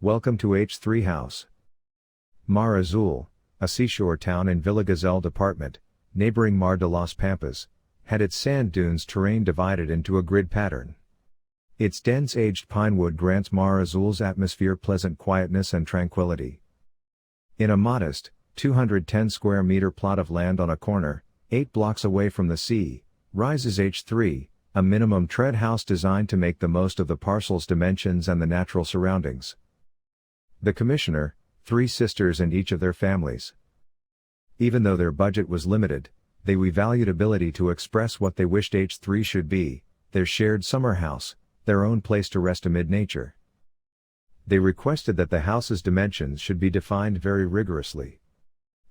Welcome to H3 House. Mar Azul, a seashore town in Villa Gesell Department, neighboring Mar de las Pampas, had its sand dunes terrain divided into a grid pattern. Its dense aged pinewood grants Mar Azul's atmosphere pleasant quietness and tranquility. In a modest, 210 square meter plot of land on a corner, 8 blocks away from the sea, rises H3, a minimum tread house designed to make the most of the parcel's dimensions and the natural surroundings. The commissioner, 3 sisters and each of their families. Even though their budget was limited, they valued ability to express what they wished H3 should be, their shared summer house, their own place to rest amid nature. They requested that the house's dimensions should be defined very rigorously.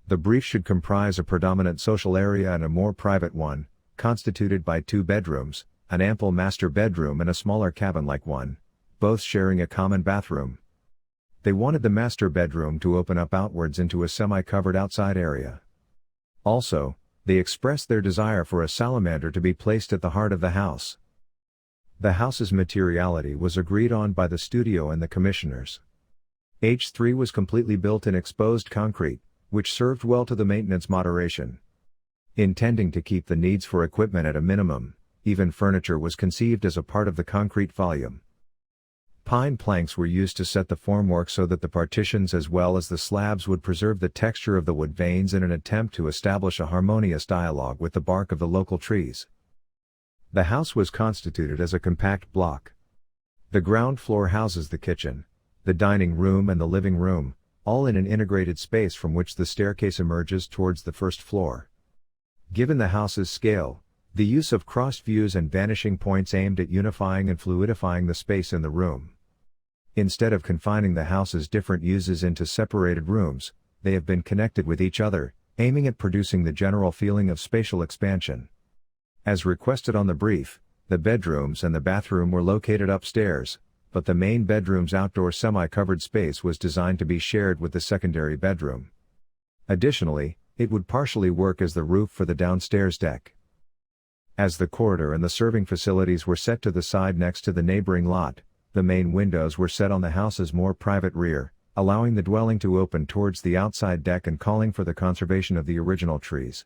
The brief should comprise a predominant social area and a more private one, constituted by 2 bedrooms, an ample master bedroom and a smaller cabin-like one, both sharing a common bathroom. They wanted the master bedroom to open up outwards into a semi-covered outside area. Also, they expressed their desire for a salamander to be placed at the heart of the house. The house's materiality was agreed on by the studio and the commissioners. H3 was completely built in exposed concrete, which served well to the maintenance moderation. Intending to keep the needs for equipment at a minimum, even furniture was conceived as a part of the concrete volume. Pine planks were used to set the formwork so that the partitions as well as the slabs would preserve the texture of the wood veins in an attempt to establish a harmonious dialogue with the bark of the local trees. The house was constituted as a compact block. The ground floor houses the kitchen, the dining room and the living room, all in an integrated space from which the staircase emerges towards the first floor. Given the house's scale, the use of crossed views and vanishing points aimed at unifying and fluidifying the space in the room. Instead of confining the house's different uses into separated rooms, they have been connected with each other, aiming at producing the general feeling of spatial expansion. As requested on the brief, the bedrooms and the bathroom were located upstairs, but the main bedroom's outdoor semi-covered space was designed to be shared with the secondary bedroom. Additionally, it would partially work as the roof for the downstairs deck. As the corridor and the serving facilities were set to the side next to the neighboring lot, the main windows were set on the house's more private rear, allowing the dwelling to open towards the outside deck and calling for the conservation of the original trees.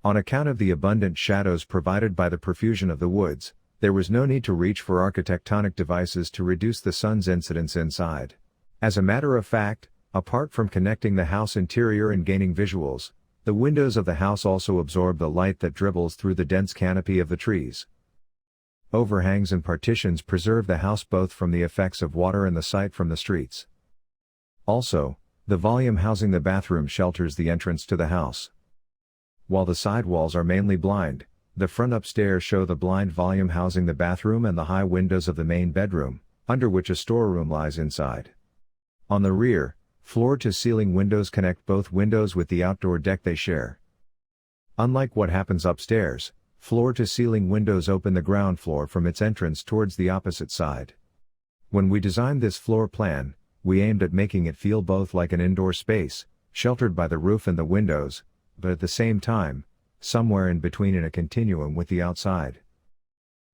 On account of the abundant shadows provided by the profusion of the woods, there was no need to reach for architectonic devices to reduce the sun's incidence inside. As a matter of fact, apart from connecting the house interior and gaining visuals, the windows of the house also absorb the light that dribbles through the dense canopy of the trees. Overhangs and partitions preserve the house both from the effects of water and the sight from the streets. Also, the volume housing the bathroom shelters the entrance to the house. While the side walls are mainly blind, the front upstairs show the blind volume housing the bathroom and the high windows of the main bedroom, under which a storeroom lies inside. On the rear, floor-to-ceiling windows connect both windows with the outdoor deck they share. Unlike what happens upstairs, floor-to-ceiling windows open the ground floor from its entrance towards the opposite side. When we designed this floor plan, we aimed at making it feel both like an indoor space, sheltered by the roof and the windows, but at the same time, somewhere in between in a continuum with the outside.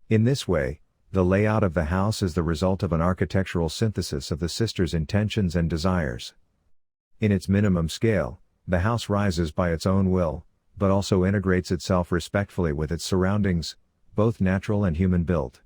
In this way, the layout of the house is the result of an architectural synthesis of the sisters' intentions and desires. In its minimum scale, the house rises by its own will, but also integrates itself respectfully with its surroundings, both natural and human-built.